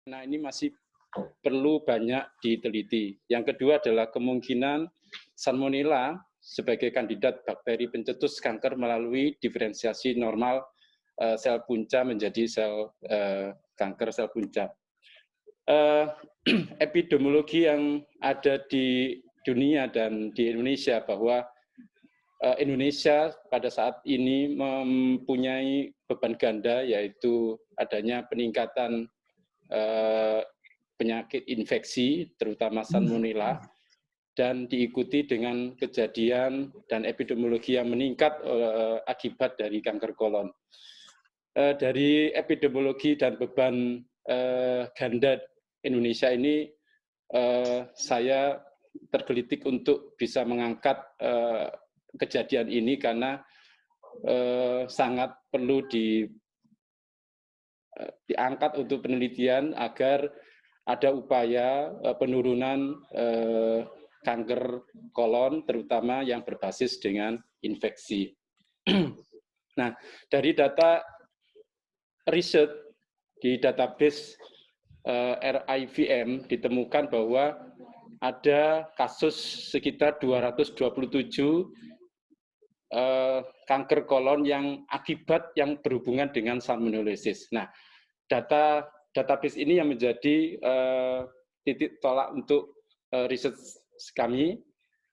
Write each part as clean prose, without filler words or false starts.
Nah, ini masih perlu banyak diteliti. Yang kedua adalah kemungkinan Salmonella sebagai kandidat bakteri pencetus kanker melalui diferensiasi normal sel punca menjadi sel kanker sel punca. Epidemiologi yang ada di dunia dan di Indonesia bahwa Indonesia pada saat ini mempunyai beban ganda, yaitu adanya peningkatan penyakit infeksi, terutama Salmonella, dan diikuti dengan kejadian dan epidemiologi yang meningkat akibat dari kanker kolon. Dari epidemiologi dan beban ganda Indonesia ini, saya tergelitik untuk bisa mengangkat kejadian ini karena sangat perlu diangkat untuk penelitian agar ada upaya penurunan kanker kolon, terutama yang berbasis dengan infeksi. Nah, dari data riset di database RIVM ditemukan bahwa ada kasus sekitar 227 kanker kolon yang akibat yang berhubungan dengan salmonellosis. Nah, database ini yang menjadi titik tolak untuk riset kami.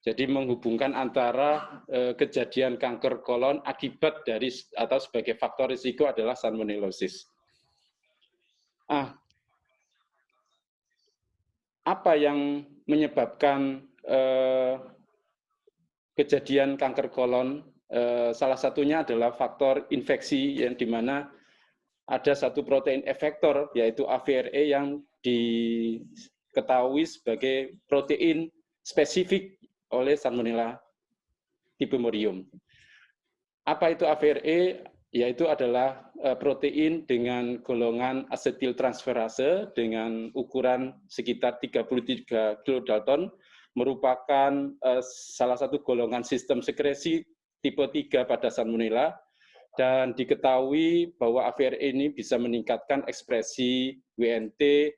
Jadi menghubungkan antara kejadian kanker kolon akibat dari atau sebagai faktor risiko adalah salmonellosis. Apa yang menyebabkan kejadian kanker kolon? Salah satunya adalah faktor infeksi yang dimana ada satu protein efektor yaitu AVRE yang diketahui sebagai protein spesifik oleh Salmonella typhimurium. Apa itu AVRE? Yaitu adalah protein dengan golongan asetiltransferase dengan ukuran sekitar 33 kilodalton, merupakan salah satu golongan sistem sekresi tipe 3 pada Salmonella, dan diketahui bahwa AVRE ini bisa meningkatkan ekspresi WNT,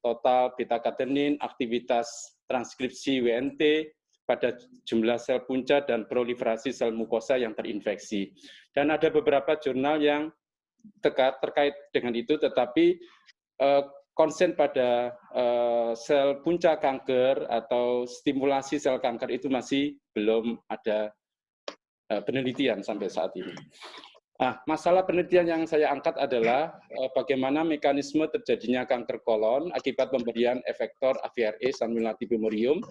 total beta-katenin, aktivitas transkripsi WNT pada jumlah sel punca dan proliferasi sel mukosa yang terinfeksi. Dan ada beberapa jurnal yang terkait dengan itu, tetapi konsen pada sel punca kanker atau stimulasi sel kanker itu masih belum ada penelitian sampai saat ini. Nah, masalah penelitian yang saya angkat adalah bagaimana mekanisme terjadinya kanker kolon akibat pemberian efektor AVRE Salmonella typhimurium.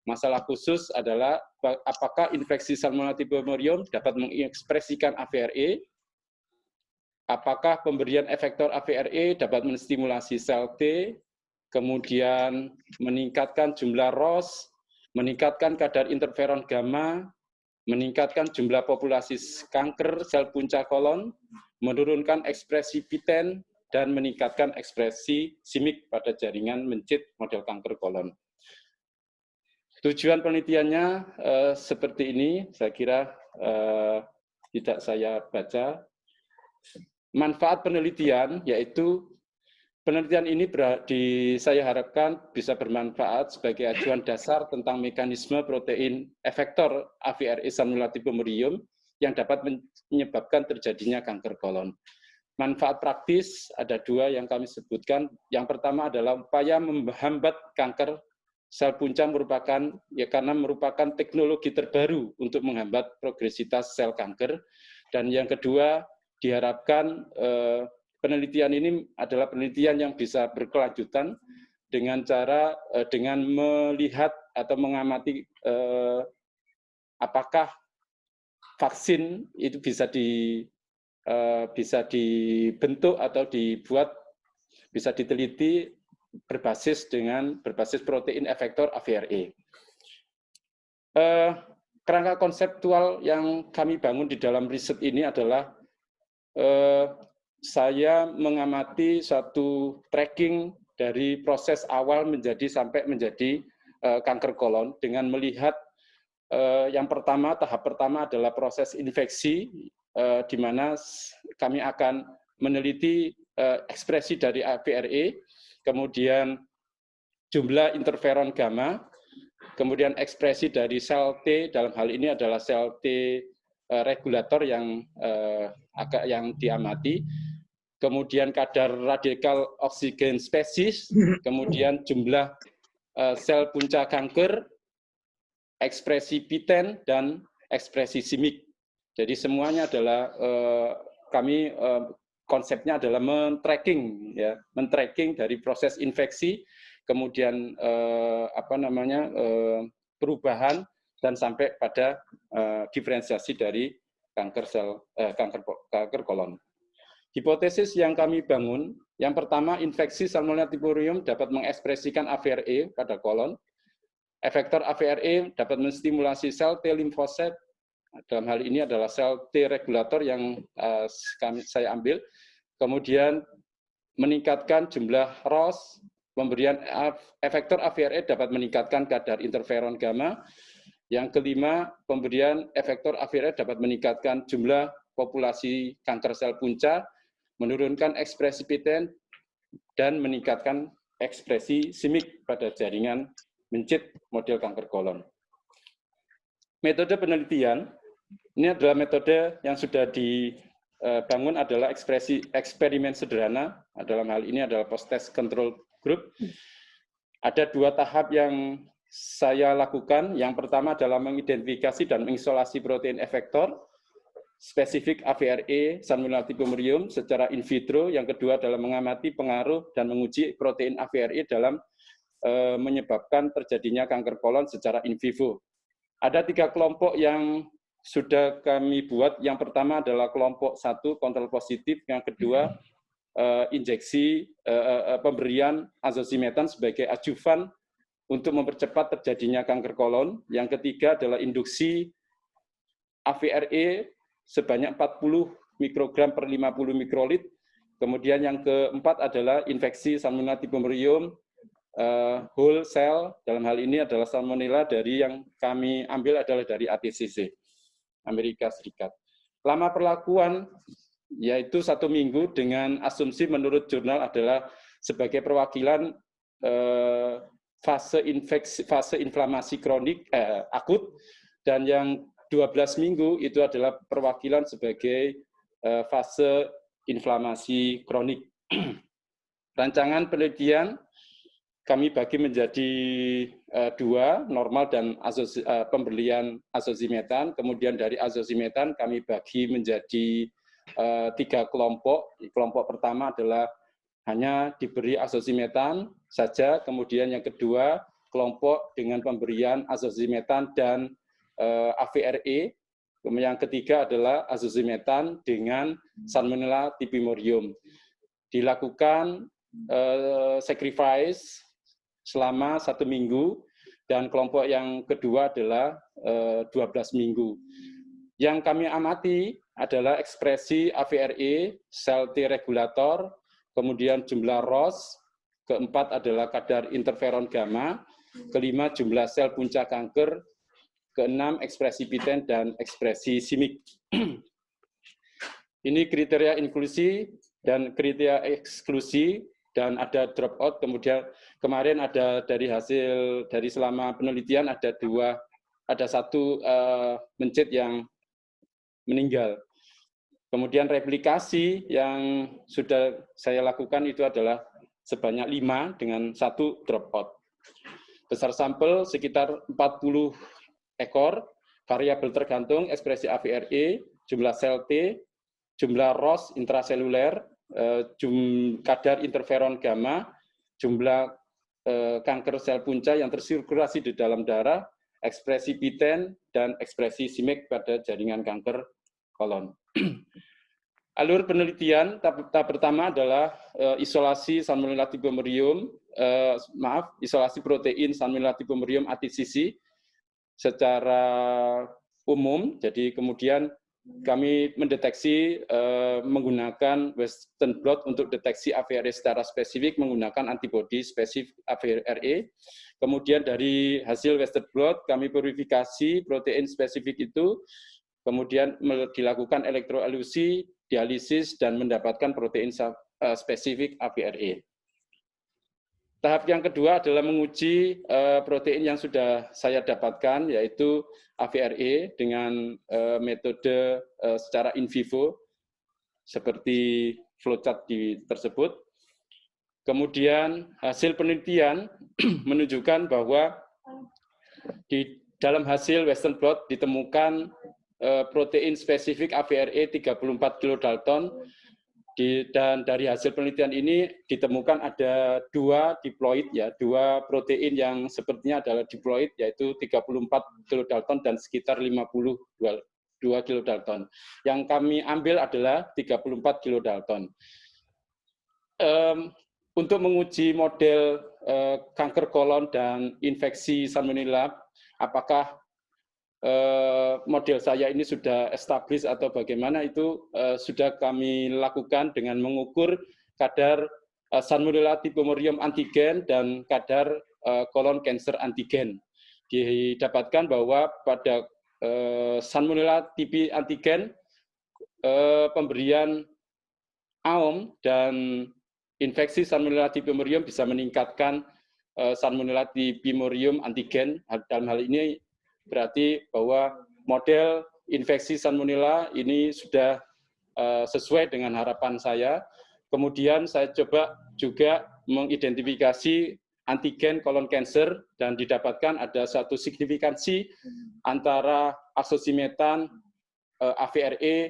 Masalah khusus adalah apakah infeksi Salmonella typhimurium dapat mengekspresikan AVRE, apakah pemberian efektor AVRE dapat menstimulasi sel T, kemudian meningkatkan jumlah ROS, meningkatkan kadar interferon gamma, meningkatkan jumlah populasi kanker sel punca kolon, menurunkan ekspresi PTEN, dan meningkatkan ekspresi simik pada jaringan mencit model kanker kolon. Tujuan penelitiannya seperti ini, saya kira tidak saya baca. Manfaat penelitian, yaitu penelitian ini saya harapkan bisa bermanfaat sebagai acuan dasar tentang mekanisme protein efektor AVRE Salmonella typhimurium yang dapat menyebabkan terjadinya kanker kolon. Manfaat praktis ada dua yang kami sebutkan. Yang pertama adalah upaya menghambat kanker sel punca karena merupakan teknologi terbaru untuk menghambat progresitas sel kanker. Dan yang kedua, diharapkan penelitian ini adalah penelitian yang bisa berkelanjutan dengan cara dengan melihat atau mengamati apakah vaksin itu bisa dibentuk atau dibuat, bisa diteliti berbasis protein efektor AVRE. Kerangka konseptual yang kami bangun di dalam riset ini adalah saya mengamati satu tracking dari proses awal sampai menjadi kanker kolon dengan melihat yang pertama, tahap pertama adalah proses infeksi, di mana kami akan meneliti ekspresi dari AVRE. kemudian jumlah interferon gamma, kemudian ekspresi dari sel T, dalam hal ini adalah sel T regulator yang diamati, kemudian kadar radikal oksigen spesies, kemudian jumlah sel punca kanker, ekspresi P10, dan ekspresi simik. Jadi semuanya adalah kami konsepnya adalah men-tracking, ya, men-tracking dari proses infeksi, kemudian perubahan dan sampai pada diferensiasi dari kanker kolon. Hipotesis yang kami bangun, yang pertama, infeksi Salmonella typhimurium dapat mengekspresikan AVRE pada kolon. Efektor AVRE dapat menstimulasi sel T limfosit, dalam hal ini adalah sel T regulator yang saya ambil, kemudian meningkatkan jumlah ROS, pemberian efektor AVRE dapat meningkatkan kadar interferon gamma. Yang kelima, pemberian efektor AVRE dapat meningkatkan jumlah populasi kanker sel punca, menurunkan ekspresi P10, dan meningkatkan ekspresi simik pada jaringan mencit model kanker kolon. Metode penelitian, ini adalah metode yang sudah dibangun adalah eksperimen sederhana, dalam hal ini adalah post-test control group. Ada dua tahap yang saya lakukan. Yang pertama adalah mengidentifikasi dan mengisolasi protein efektor spesifik AVRE Salmonella typhimurium secara in vitro. Yang kedua adalah mengamati pengaruh dan menguji protein AVRE dalam menyebabkan terjadinya kanker kolon secara in vivo. Ada 3 kelompok yang sudah kami buat. Yang pertama adalah kelompok 1 kontrol positif, yang kedua injeksi pemberian azosimetan sebagai adjuvan untuk mempercepat terjadinya kanker kolon. Yang ketiga adalah induksi AVRE sebanyak 40 mikrogram per 50 mikrolit. Kemudian yang keempat adalah infeksi Salmonella typhimurium whole cell, dalam hal ini adalah Salmonella dari yang kami ambil adalah dari ATCC, Amerika Serikat. Lama perlakuan yaitu 1 minggu dengan asumsi menurut jurnal adalah sebagai perwakilan fase inflamasi kronik akut, dan yang 12 minggu itu adalah perwakilan sebagai fase inflamasi kronik. Rancangan penelitian kami bagi menjadi 2, normal dan pembelian azosimetan. Kemudian dari azosimetan kami bagi menjadi 3 kelompok. Kelompok pertama adalah hanya diberi azosimetan saja. Kemudian yang kedua, kelompok dengan pemberian azosimetan dan AVRE. Kemudian yang ketiga adalah azosimetan dengan Salmonella typhimurium. Dilakukan sacrifice selama 1 minggu, dan kelompok yang kedua adalah 12 minggu. Yang kami amati adalah ekspresi AVRE, sel T regulator, kemudian jumlah ROS, keempat adalah kadar interferon gamma, kelima jumlah sel punca kanker, keenam ekspresi P10 dan ekspresi simik. Ini kriteria inklusi dan kriteria eksklusi, dan ada dropout. Kemudian kemarin ada dari hasil dari selama penelitian ada 1 mencit yang meninggal. Kemudian replikasi yang sudah saya lakukan itu adalah sebanyak 5 dengan 1 dropout. Besar sampel sekitar 40 ekor, variabel tergantung ekspresi AVRE, jumlah sel T, jumlah ROS intraseluler, kadar interferon gamma, jumlah kanker sel punca yang tersirkulasi di dalam darah, ekspresi P10, dan ekspresi simik pada jaringan kanker kolon. Alur penelitian tahap pertama adalah isolasi Salmonella typhimurium, isolasi protein Salmonella typhimurium ATCC secara umum. Jadi kemudian kami mendeteksi menggunakan Western blot untuk deteksi AVRE secara spesifik menggunakan antibodi spesifik AVRE. Kemudian dari hasil Western blot kami purifikasi protein spesifik itu, kemudian dilakukan elektroelusi, dialisis, dan mendapatkan protein spesifik AVRE. Tahap yang kedua adalah menguji protein yang sudah saya dapatkan, yaitu AVRE dengan metode secara in vivo, seperti flowchart tersebut. Kemudian hasil penelitian menunjukkan bahwa di dalam hasil Western blot ditemukan protein spesifik AVRE 34 kilodalton, dan dari hasil penelitian ini ditemukan ada dua diploid, dua protein yang sepertinya adalah diploid, yaitu 34 kilodalton dan sekitar 52 kilodalton. Yang kami ambil adalah 34 kilodalton. Untuk menguji model kanker kolon dan infeksi salmonella, apakah model saya ini sudah established atau bagaimana, itu sudah kami lakukan dengan mengukur kadar Salmonella typhimurium antigen dan kadar colon cancer antigen. Didapatkan bahwa pada Salmonella typhi antigen pemberian AOM dan infeksi Salmonella typhimurium bisa meningkatkan Salmonella typhimurium antigen. Dalam hal ini berarti bahwa model infeksi Salmonella ini sudah sesuai dengan harapan saya. Kemudian saya coba juga mengidentifikasi antigen colon cancer dan didapatkan ada satu signifikansi antara asosimetan, AVRE,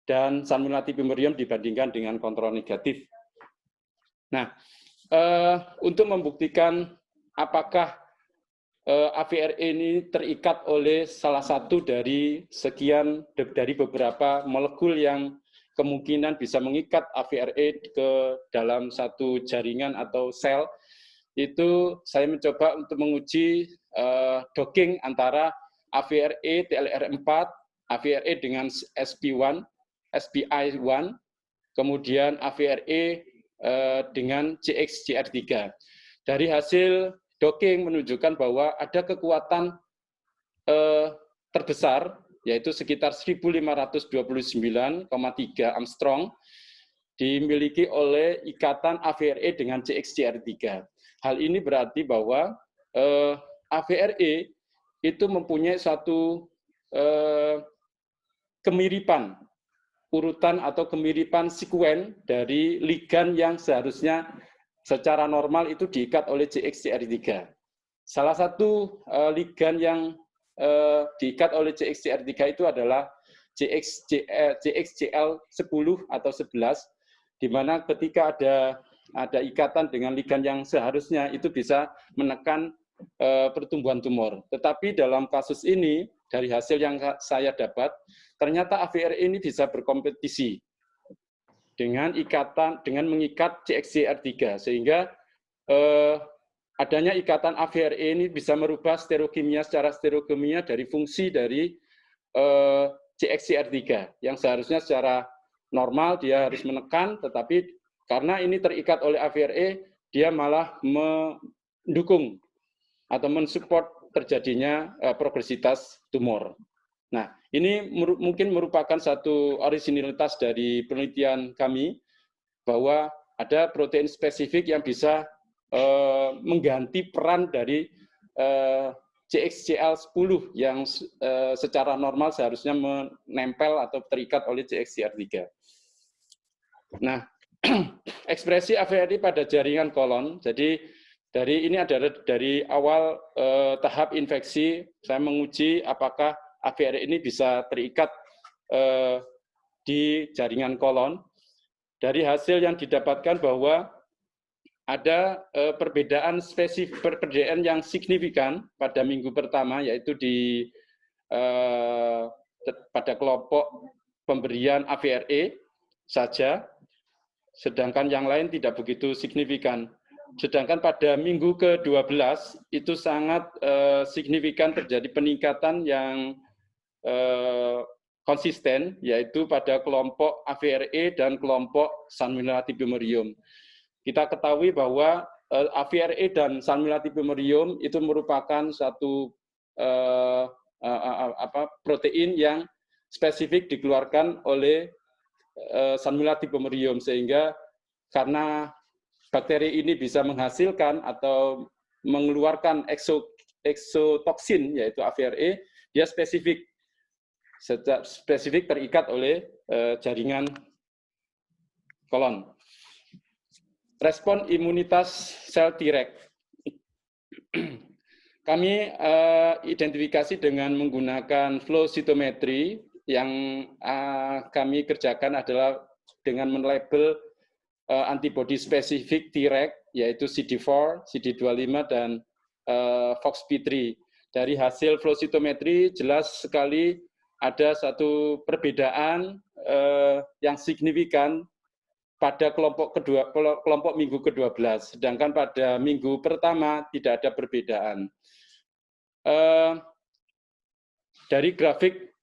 dan Salmonella typhimurium dibandingkan dengan kontrol negatif. Nah, untuk membuktikan apakah AVRE ini terikat oleh salah satu dari sekian dari beberapa molekul yang kemungkinan bisa mengikat AVRE ke dalam satu jaringan atau sel, itu saya mencoba untuk menguji docking antara AVRE TLR4, AVRE dengan SPI1, kemudian AVRE dengan CXCR3. Dari hasil docking menunjukkan bahwa ada kekuatan terbesar, yaitu sekitar 1529,3 Armstrong, dimiliki oleh ikatan AVRE dengan CXCR3. Hal ini berarti bahwa AVRE itu mempunyai suatu kemiripan, urutan atau kemiripan sekuen dari ligan yang seharusnya secara normal itu diikat oleh CXCR3. Salah satu ligan yang diikat oleh CXCR3 itu adalah CXCL10 atau 11, di mana ketika ada ikatan dengan ligan yang seharusnya itu bisa menekan pertumbuhan tumor. Tetapi dalam kasus ini, dari hasil yang saya dapat, ternyata AVRE ini bisa berkompetisi dengan mengikat CXCR3, sehingga adanya ikatan AVRE ini bisa merubah stereokimia dari fungsi dari CXCR3 yang seharusnya secara normal dia harus menekan, tetapi karena ini terikat oleh AVRE, dia malah mendukung atau mensupport terjadinya progresitas tumor. Nah, ini mungkin merupakan satu originalitas dari penelitian kami, bahwa ada protein spesifik yang bisa mengganti peran dari CXCL10 yang secara normal seharusnya menempel atau terikat oleh CXCR3. Nah, ekspresi AVRE pada jaringan kolon, jadi ini adalah dari awal tahap infeksi, saya menguji apakah AVRE ini bisa terikat di jaringan kolon. Dari hasil yang didapatkan bahwa ada perbedaan yang signifikan pada minggu pertama, yaitu pada kelompok pemberian AVRE saja, sedangkan yang lain tidak begitu signifikan. Sedangkan pada minggu ke-12 itu sangat signifikan terjadi peningkatan yang konsisten, yaitu pada kelompok AVRE dan kelompok Salmonella typhimurium. Kita ketahui bahwa AVRE dan Salmonella typhimurium itu merupakan satu protein yang spesifik dikeluarkan oleh Salmonella typhimurium, sehingga karena bakteri ini bisa menghasilkan atau mengeluarkan exotoksin, yaitu AVRE, dia spesifik terikat oleh jaringan kolon. Respon imunitas sel Treg. Kami identifikasi dengan menggunakan flow cytometry. Yang kami kerjakan adalah dengan melabel antibody spesifik Treg, yaitu CD4, CD25, dan FOXP3. Dari hasil flow cytometry jelas sekali ada satu perbedaan yang signifikan pada kelompok minggu ke-12, sedangkan pada minggu pertama tidak ada perbedaan. Dari grafik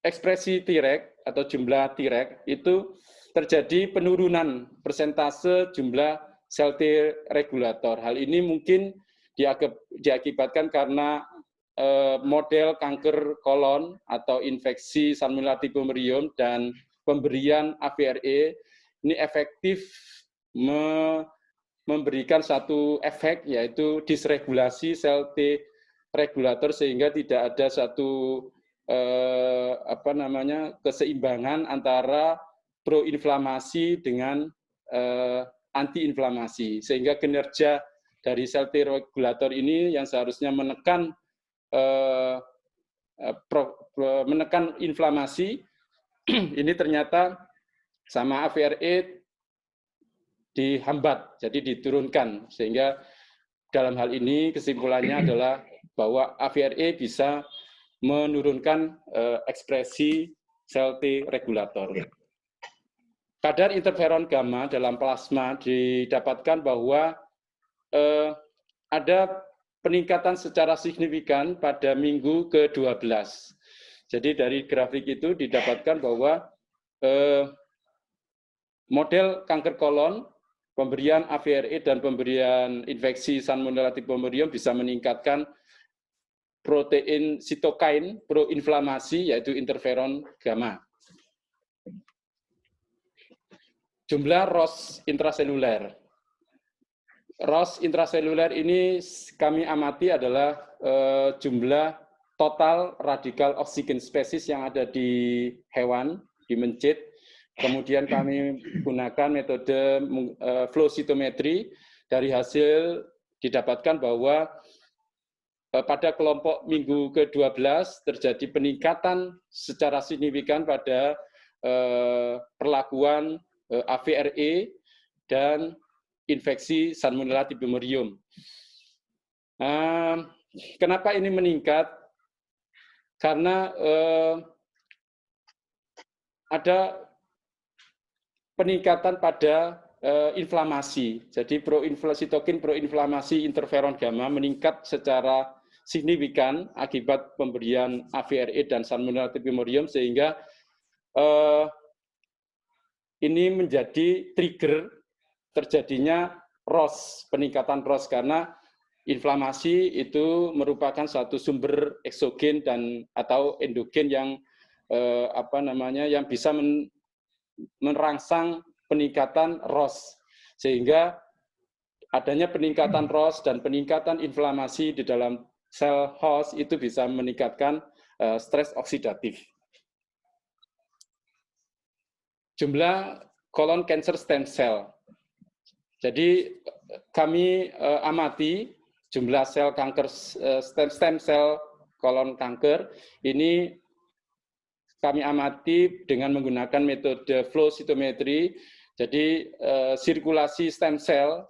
ekspresi Treg atau jumlah Treg itu terjadi penurunan persentase jumlah sel T regulator. Hal ini mungkin diakibatkan karena model kanker kolon atau infeksi Salmonella typhimurium dan pemberian AVRE ini efektif memberikan satu efek, yaitu disregulasi sel T regulator, sehingga tidak ada satu keseimbangan antara proinflamasi dengan antiinflamasi, sehingga kinerja dari sel T regulator ini yang seharusnya menekan inflamasi ini ternyata sama AVRE dihambat, jadi diturunkan, sehingga dalam hal ini kesimpulannya adalah bahwa AVRE bisa menurunkan ekspresi sel T regulator. Kadar interferon gamma dalam plasma didapatkan bahwa ada peningkatan secara signifikan pada minggu ke-12. Jadi dari grafik itu didapatkan bahwa model kanker kolon, pemberian AVRE dan pemberian infeksi Salmonella typhimurium bisa meningkatkan protein sitokain proinflamasi, yaitu interferon gamma. Jumlah ROS intraseluler. ROS intraseluler ini kami amati adalah jumlah total radikal oksigen spesies yang ada di hewan, di mencit. Kemudian kami gunakan metode flow cytometry. Dari hasil didapatkan bahwa pada kelompok minggu ke-12 terjadi peningkatan secara signifikan pada perlakuan AVRE dan infeksi Salmonella typhimurium. Kenapa ini meningkat? Karena ada peningkatan pada inflamasi. Jadi sitokin proinflamasi interferon gamma meningkat secara signifikan akibat pemberian AVRE dan Salmonella typhimurium, sehingga ini menjadi trigger terjadinya ROS, peningkatan ROS, karena inflamasi itu merupakan satu sumber eksogen dan atau endogen yang yang bisa merangsang peningkatan ROS, sehingga adanya peningkatan ROS dan peningkatan inflamasi di dalam sel host itu bisa meningkatkan stres oksidatif. Jumlah colon cancer stem cell. Jadi kami amati jumlah sel kanker stem sel kolon kanker ini kami amati dengan menggunakan metode flow cytometry. Jadi sirkulasi stem cell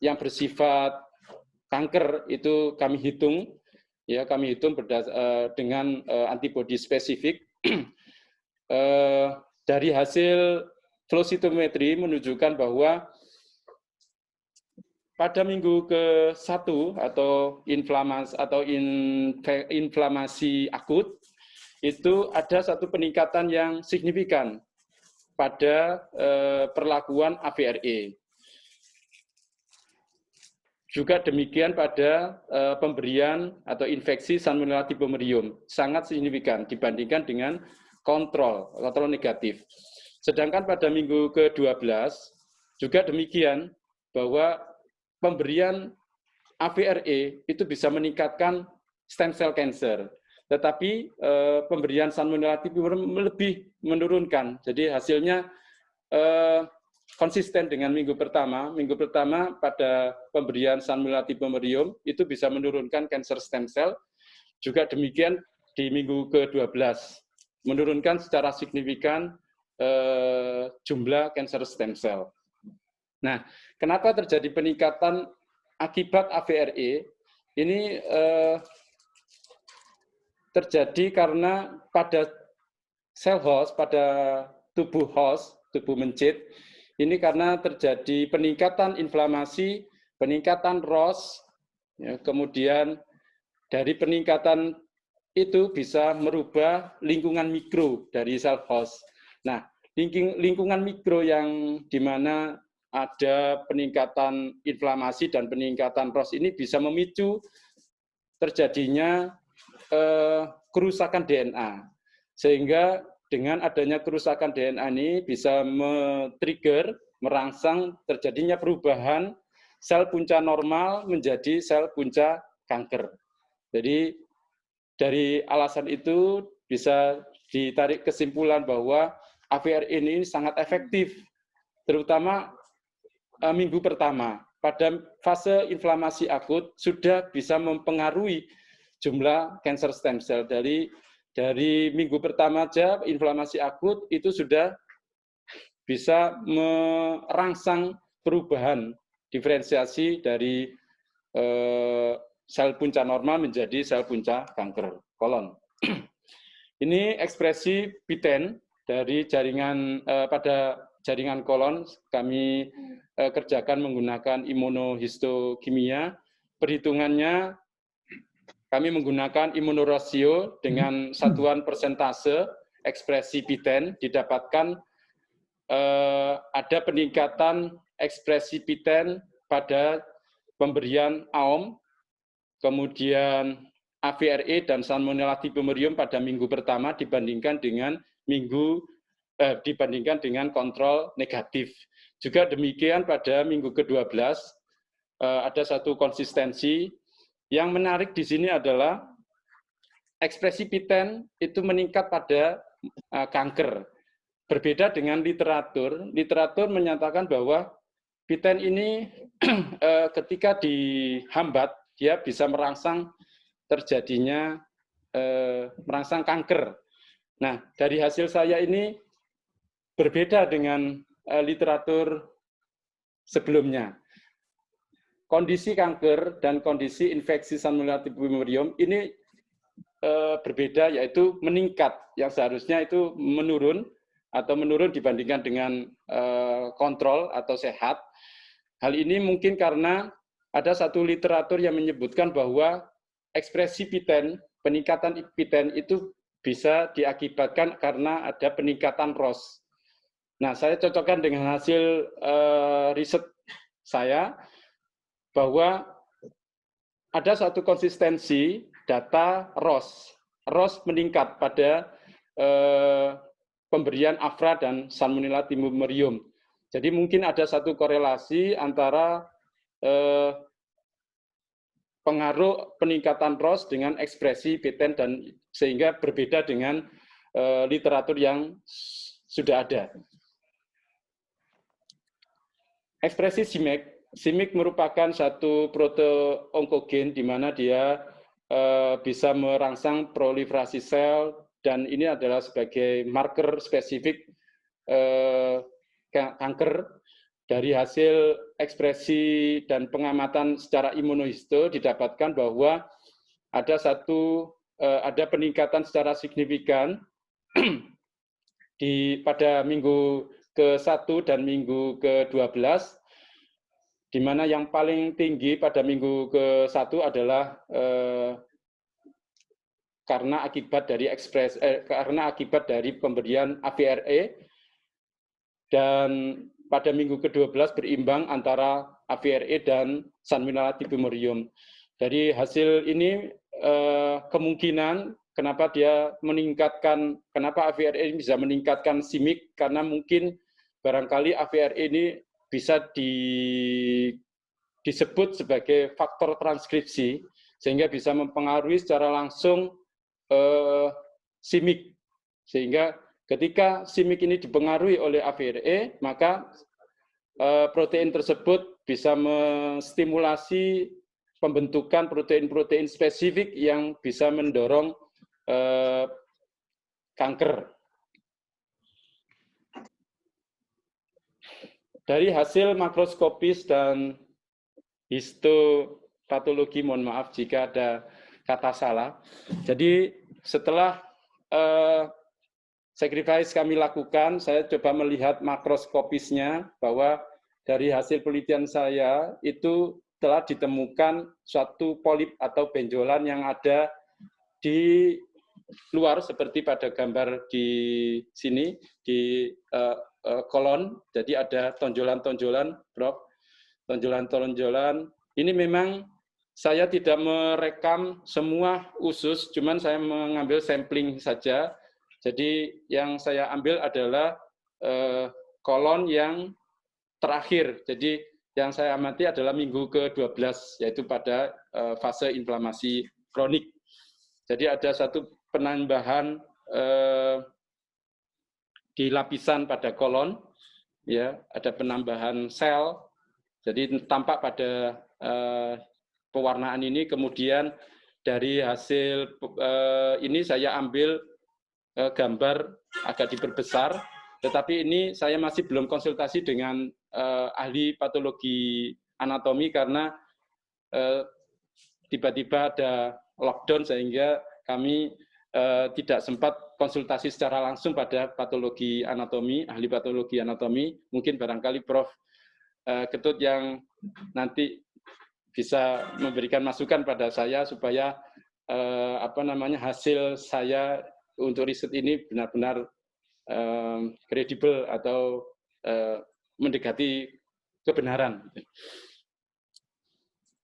yang bersifat kanker itu kami hitung, ya kami hitung dengan antibodi spesifik. Dari hasil flow cytometry menunjukkan bahwa pada minggu ke-1 atau inflamasi akut itu ada satu peningkatan yang signifikan pada perlakuan AVRE. Juga demikian pada pemberian atau infeksi Salmonella typhimurium, sangat signifikan dibandingkan dengan kontrol negatif. Sedangkan pada minggu ke-12 Juga demikian bahwa pemberian AVRE itu bisa meningkatkan stem cell cancer. Tetapi pemberian salmonella typhimurium lebih menurunkan. Jadi hasilnya konsisten dengan minggu pertama. Minggu pertama pada pemberian salmonella typhimurium itu bisa menurunkan cancer stem cell. Juga demikian di minggu ke-12 menurunkan secara signifikan jumlah cancer stem cell. Nah, kenapa terjadi peningkatan akibat AVRE? Ini terjadi karena pada sel host, pada tubuh host, tubuh mencit, ini karena terjadi peningkatan inflamasi, peningkatan ROS, ya, kemudian dari peningkatan itu bisa merubah lingkungan mikro dari sel host. Nah, lingkungan mikro yang di mana ada peningkatan inflamasi dan peningkatan ROS ini bisa memicu terjadinya kerusakan DNA. Sehingga dengan adanya kerusakan DNA ini bisa men-trigger, merangsang terjadinya perubahan sel punca normal menjadi sel punca kanker. Jadi dari alasan itu bisa ditarik kesimpulan bahwa AVRE ini sangat efektif, terutama minggu pertama. Pada fase inflamasi akut sudah bisa mempengaruhi jumlah cancer stem cell. Dari minggu pertama saja inflamasi akut itu sudah bisa merangsang perubahan diferensiasi dari sel punca normal menjadi sel punca kanker kolon. Ini ekspresi PTEN dari jaringan pada jaringan kolon kami kerjakan menggunakan imunohistokimia. Perhitungannya kami menggunakan imunorasio dengan satuan persentase ekspresi PTEN didapatkan ada peningkatan ekspresi PTEN pada pemberian AOM, kemudian AVRE dan Salmonella typhimurium pada minggu pertama dibandingkan dengan kontrol negatif. Juga demikian pada minggu ke-12 ada satu konsistensi. Yang menarik di sini adalah ekspresi PTEN itu meningkat pada kanker. Berbeda dengan literatur, literatur menyatakan bahwa PTEN ini ketika dihambat, dia bisa merangsang terjadinya merangsang kanker. Nah, dari hasil saya ini berbeda dengan literatur sebelumnya. Kondisi kanker dan kondisi infeksi Salmonella typhimurium ini berbeda, yaitu meningkat, yang seharusnya itu menurun dibandingkan dengan kontrol atau sehat. Hal ini mungkin karena ada satu literatur yang menyebutkan bahwa ekspresi PTEN, peningkatan PTEN itu bisa diakibatkan karena ada peningkatan ROS. Nah, saya cocokkan dengan hasil riset saya bahwa ada satu konsistensi data ROS. ROS meningkat pada pemberian AFRA dan Salmonella typhimurium. Jadi mungkin ada satu korelasi antara pengaruh peningkatan ROS dengan ekspresi PTEN dan sehingga berbeda dengan literatur yang sudah ada. Ekspresi CIMIC merupakan satu proto-onkogen di mana dia bisa merangsang proliferasi sel dan ini adalah sebagai marker spesifik kanker. Dari hasil ekspresi dan pengamatan secara imunohisto didapatkan bahwa ada peningkatan secara signifikan pada minggu ke-1 dan minggu ke-12, di mana yang paling tinggi pada minggu ke-1 adalah karena akibat dari pemberian AVRE, dan pada minggu ke-12 berimbang antara AVRE dan Salmonella typhimurium. Dari hasil ini kemungkinan kenapa AVRE ini bisa meningkatkan CIMIC, karena mungkin barangkali AVRE ini bisa disebut sebagai faktor transkripsi, sehingga bisa mempengaruhi secara langsung simik. Sehingga ketika simik ini dipengaruhi oleh AVRE, maka protein tersebut bisa menstimulasi pembentukan protein-protein spesifik yang bisa mendorong kanker. Dari hasil makroskopis dan histopatologi, mohon maaf jika ada kata salah. Jadi setelah sacrifice kami lakukan, saya coba melihat makroskopisnya bahwa dari hasil penelitian saya itu telah ditemukan suatu polip atau benjolan yang ada di luar seperti pada gambar di sini di kolon. Jadi ada tonjolan-tonjolan, Prof. Tonjolan-tonjolan. Ini memang saya tidak merekam semua usus, cuman saya mengambil sampling saja. Jadi yang saya ambil adalah kolon yang terakhir. Jadi yang saya amati adalah minggu ke-12, yaitu pada fase inflamasi kronik. Jadi ada satu penambahan di lapisan pada kolon, ya, ada penambahan sel. Jadi tampak pada pewarnaan ini. Kemudian dari hasil ini saya ambil gambar agak diperbesar, tetapi ini saya masih belum konsultasi dengan ahli patologi anatomi karena tiba-tiba ada lockdown sehingga kami tidak sempat konsultasi secara langsung pada patologi anatomi, ahli patologi anatomi. Mungkin barangkali Prof. Ketut yang nanti bisa memberikan masukan pada saya supaya hasil saya untuk riset ini benar-benar kredibel atau mendekati kebenaran.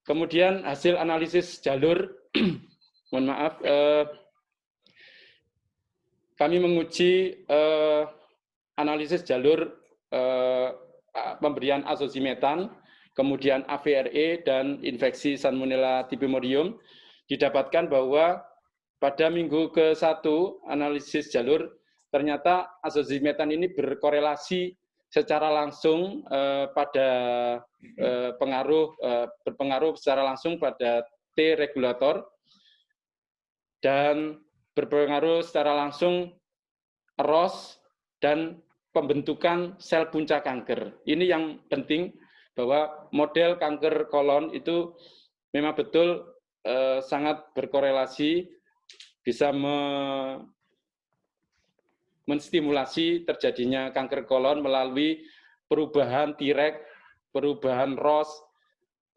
Kemudian hasil analisis jalur, mohon maaf, kami menguji analisis jalur pemberian azosimetan, kemudian AVRE dan infeksi Salmonella typhimurium. Didapatkan bahwa pada minggu ke-1 analisis jalur, ternyata azosimetan ini berkorelasi secara langsung berpengaruh secara langsung pada T regulator dan berpengaruh secara langsung ROS dan pembentukan sel puncak kanker. Ini yang penting, bahwa model kanker kolon itu memang betul sangat berkorelasi, bisa menstimulasi terjadinya kanker kolon melalui perubahan Treg, perubahan ROS,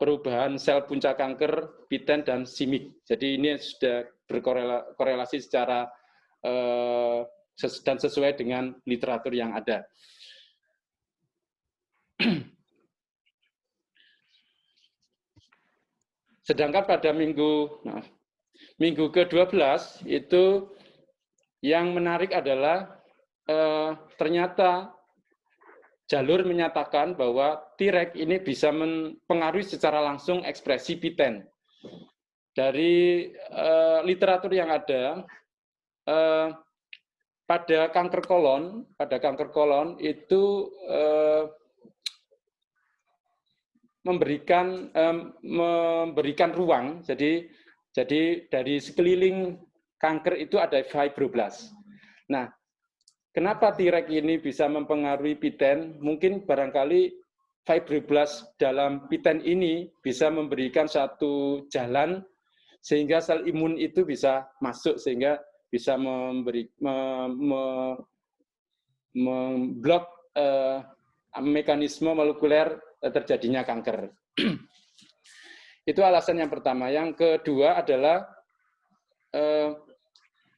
perubahan sel puncak kanker, PTEN, dan simik. Jadi ini sudah berkorelasi secara dan sesuai dengan literatur yang ada. Sedangkan pada minggu ke-12 itu yang menarik adalah ternyata jalur menyatakan bahwa Treg ini bisa mempengaruhi secara langsung ekspresi PTEN. Dari literatur yang ada, pada kanker kolon itu memberikan ruang. Jadi dari sekeliling kanker itu ada fibroblast. Nah, kenapa Treg ini bisa mempengaruhi PTEN? Mungkin barangkali fibroblast dalam PTEN ini bisa memberikan satu jalan sehingga sel imun itu bisa masuk, sehingga bisa memblok mekanisme molekuler terjadinya kanker. Itu alasan yang pertama. Yang kedua adalah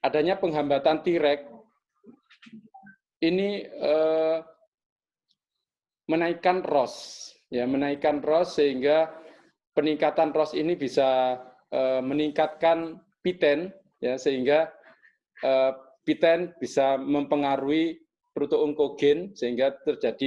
adanya penghambatan Treg. Ini menaikkan ROS, ya, menaikkan ROS sehingga peningkatan ROS ini bisa meningkatkan PTEN, ya, sehingga PTEN bisa mempengaruhi protoonkogen sehingga terjadi